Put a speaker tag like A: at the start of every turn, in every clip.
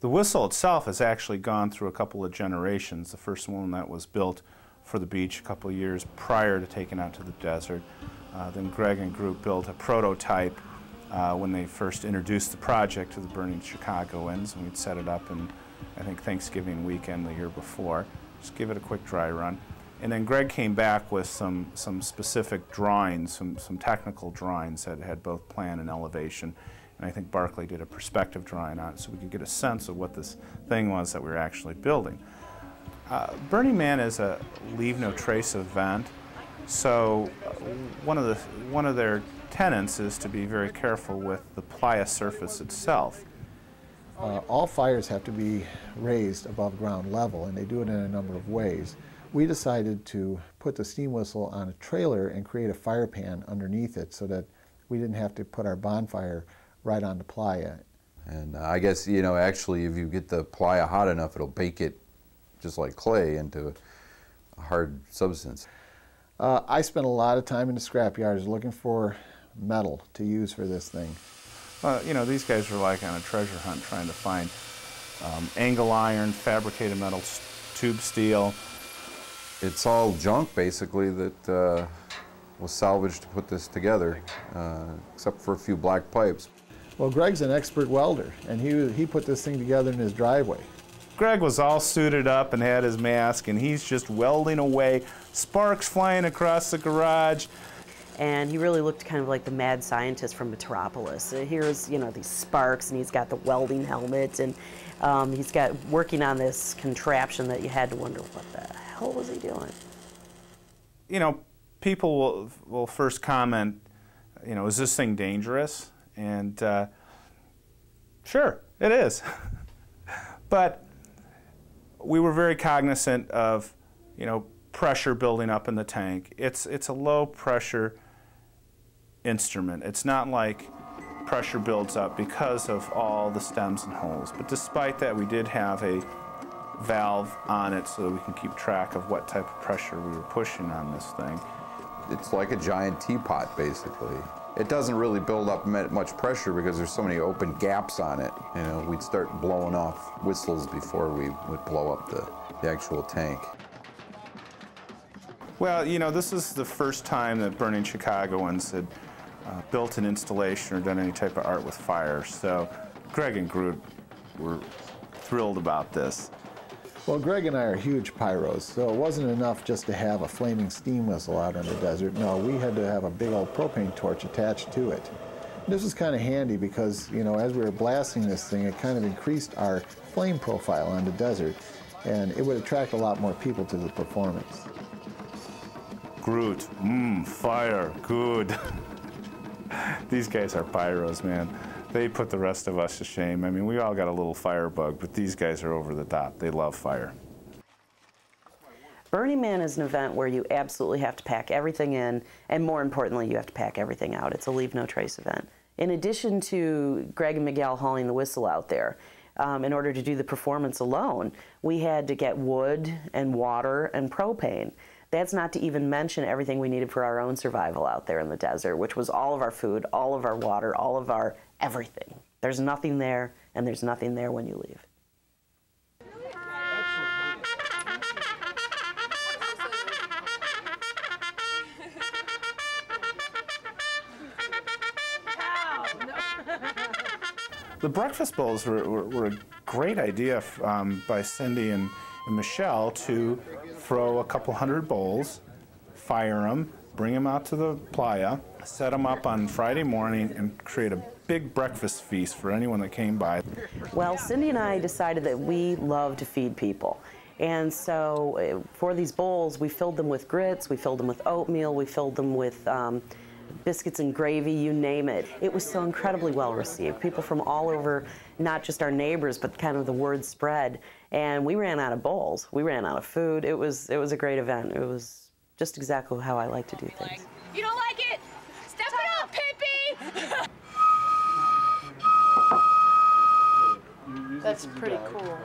A: The whistle itself has actually gone through a couple of generations. The first one that was built for the beach a couple of years prior to taking out to the desert. Then Greg and Groot built a prototype when they first introduced the project to the burning Chicagoans, and we'd set it up in, I think, Thanksgiving weekend the year before. Just give it a quick dry run. And then Greg came back with some specific drawings, some technical drawings that had both plan and elevation. And I think Barclay did a perspective drawing on it so we could get a sense of what this thing was that we were actually building. Burning Man is a leave no trace event, so one of their tenets is to be very careful with the playa surface itself.
B: All fires have to be raised above ground level, and they do it in a number of ways. We decided to put the steam whistle on a trailer and create a fire pan underneath it so that we didn't have to put our bonfire right on the playa.
C: And I guess, you know, actually if you get the playa hot enough, it'll bake it just like clay into a hard substance.
B: I spent a lot of time in the scrap yards looking for metal to use for this thing.
A: You know, these guys were like on a treasure hunt trying to find angle iron, fabricated metal, tube steel.
C: It's all junk, basically, that was salvaged to put this together, except for a few black pipes.
B: Well, Greg's an expert welder, and he put this thing together in his driveway.
A: Greg was all suited up and had his mask, and he's just welding away, sparks flying across the garage.
D: And he really looked kind of like the mad scientist from Metropolis. Here's, you know, these sparks, and he's got the welding helmet, and he's got working on this contraption that you had to wonder, what the hell was he doing?
A: You know, people will first comment, you know, is this thing dangerous? And sure, it is. But we were very cognizant of, you know, pressure building up in the tank. It's a low pressure instrument. It's not like pressure builds up because of all the stems and holes. But despite that, we did have a valve on it so that we can keep track of what type of pressure we were pushing on this thing.
C: It's like a giant teapot, basically. It doesn't really build up much pressure because there's so many open gaps on it. You know, we'd start blowing off whistles before we would blow up the actual tank.
A: Well, you know, this is the first time that Burning Chicagoans had built an installation or done any type of art with fire, so Greg and Groot were thrilled about this.
B: Well, Greg and I are huge pyros, so it wasn't enough just to have a flaming steam whistle out in the desert. No, we had to have a big old propane torch attached to it. This was kind of handy because, you know, as we were blasting this thing, it kind of increased our flame profile on the desert, and it would attract a lot more people to the performance.
A: Groot, fire, good. These guys are pyros, man. They put the rest of us to shame. I mean, we all got a little fire bug, but these guys are over the top. They love fire.
D: Burning Man is an event where you absolutely have to pack everything in, and more importantly, you have to pack everything out. It's a leave no trace event. In addition to Greg and Miguel hauling the whistle out there, in order to do the performance alone, we had to get wood and water and propane. That's not to even mention everything we needed for our own survival out there in the desert, which was all of our food, all of our water, all of our everything. There's nothing there, and there's nothing there when you leave.
A: The breakfast bowls were a great idea by Cindy and Michelle to throw a couple hundred bowls, fire them, bring them out to the playa, set them up on Friday morning, and create a big breakfast feast for anyone that came by.
D: Well, Cindy and I decided that we love to feed people. And so for these bowls, we filled them with grits, we filled them with oatmeal, we filled them with biscuits and gravy, you name it. It was so incredibly well received. People from all over, not just our neighbors, but kind of the word spread. And we ran out of bowls. We ran out of food. It was a great event. It was just exactly how I like to do things.
E: You don't like it? Step it up, Pippi! That's pretty cool.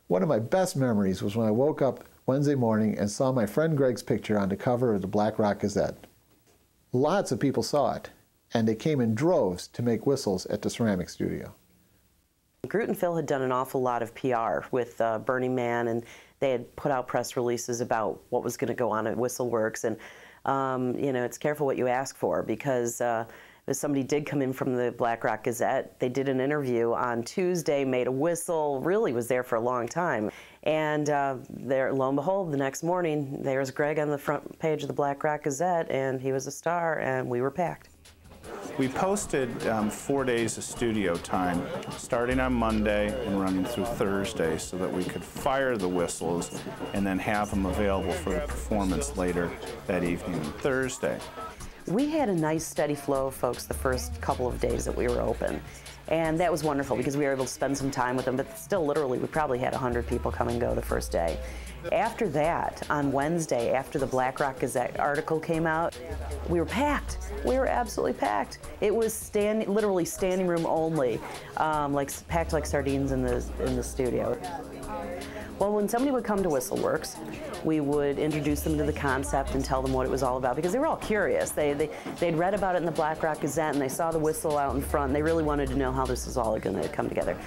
B: One of my best memories was when I woke up Wednesday morning and saw my friend Greg's picture on the cover of the Black Rock Gazette. Lots of people saw it, and they came in droves to make whistles at the ceramic studio.
D: Groot and Phil had done an awful lot of PR with Burning Man, and they had put out press releases about what was going to go on at Whistleworks. And you know, it's careful what you ask for, because if somebody did come in from the Black Rock Gazette, they did an interview on Tuesday, made a whistle, really was there for a long time. And there, lo and behold, the next morning, there's Greg on the front page of the Black Rock Gazette, and he was a star, and we were packed.
A: We posted 4 days of studio time, starting on Monday and running through Thursday, so that we could fire the whistles and then have them available for the performance later that evening on Thursday.
D: We had a nice steady flow of folks the first couple of days that we were open. And that was wonderful because we were able to spend some time with them, but still literally we probably had 100 people come and go the first day. After that, on Wednesday, after the Black Rock Gazette article came out, we were packed. We were absolutely packed. It was literally standing room only, packed like sardines in the studio. Well, when somebody would come to Whistleworks, we would introduce them to the concept and tell them what it was all about, because they were all curious. They'd read about it in the Black Rock Gazette, and they saw the whistle out in front, and they really wanted to know how this is all going to come together.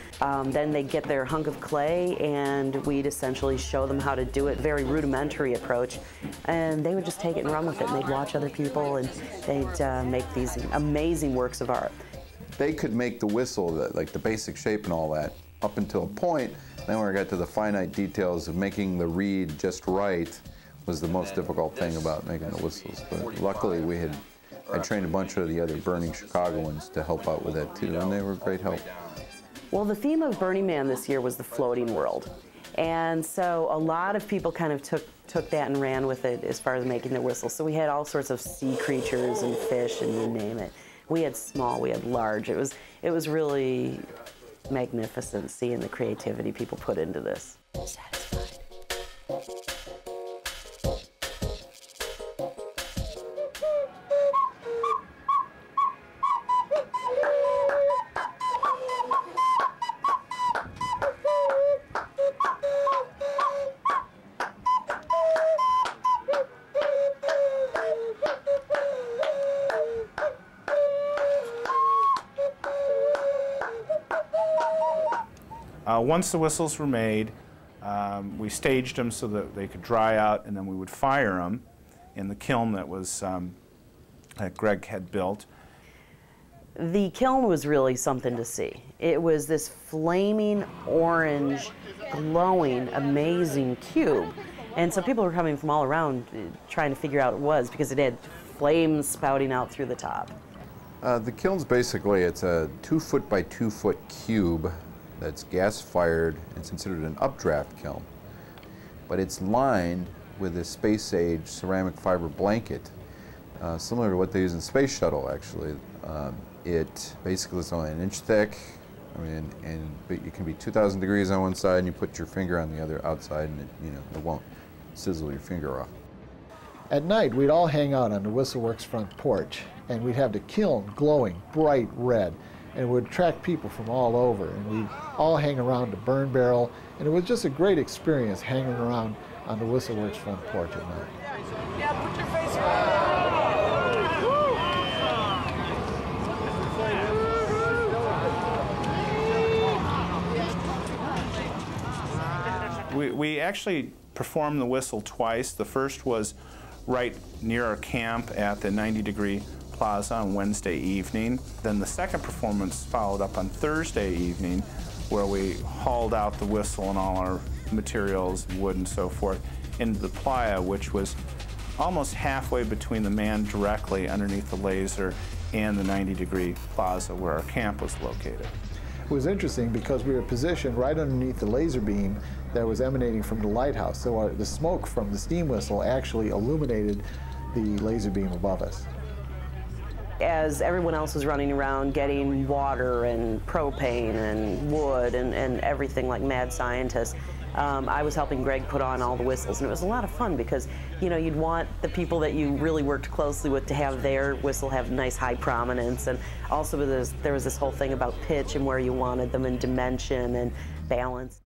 D: Then they'd get their hunk of clay, and we'd essentially show them how to do it, very rudimentary approach, and they would just take it and run with it, and they'd watch other people, and they'd make these amazing works of art.
C: They could make the whistle, like the basic shape and all that, up until a point. Then when we got to the finite details of making the reed just right was the most difficult thing about making the whistles. But luckily I trained a bunch of the other Burning Chicagoans to help out with that too, and they were great help.
D: Well, the theme of Burning Man this year was the floating world. And so a lot of people kind of took that and ran with it as far as making the whistle. So we had all sorts of sea creatures and fish and you name it. We had small, we had large. It was really magnificent seeing the creativity people put into this. Satisfied.
A: Once the whistles were made, we staged them so that they could dry out, and then we would fire them in the kiln that Greg had built.
D: The kiln was really something to see. It was this flaming orange, glowing, amazing cube. And so people were coming from all around trying to figure out what it was, because it had flames spouting out through the top.
C: The kiln's basically, it's a 2 foot by 2 foot cube that's gas-fired. It's considered an updraft kiln. But it's lined with a space-age ceramic fiber blanket, similar to what they use in Space Shuttle, actually. It basically is only 1 inch thick. I mean, but it can be 2,000 degrees on one side, and you put your finger on the other outside, and it won't sizzle your finger off.
B: At night, we'd all hang out on the Whistleworks front porch, and we'd have the kiln glowing bright red, and it would attract people from all over, and we'd all hang around the burn barrel, and it was just a great experience hanging around on the Whistleworks front porch at night.
E: Yeah, put your face around.
A: We actually performed the whistle twice. The first was right near our camp at the 90-degree Plaza on Wednesday evening. Then the second performance followed up on Thursday evening, where we hauled out the whistle and all our materials, wood and so forth, into the playa, which was almost halfway between the man directly underneath the laser and the 90-degree Plaza where our camp was located.
B: It was interesting because we were positioned right underneath the laser beam that was emanating from the lighthouse. So the smoke from the steam whistle actually illuminated the laser beam above us.
D: As everyone else was running around getting water and propane and wood and everything like mad scientists, I was helping Greg put on all the whistles, and it was a lot of fun because, you'd want the people that you really worked closely with to have their whistle have nice high prominence, and also there was this whole thing about pitch and where you wanted them and dimension and balance.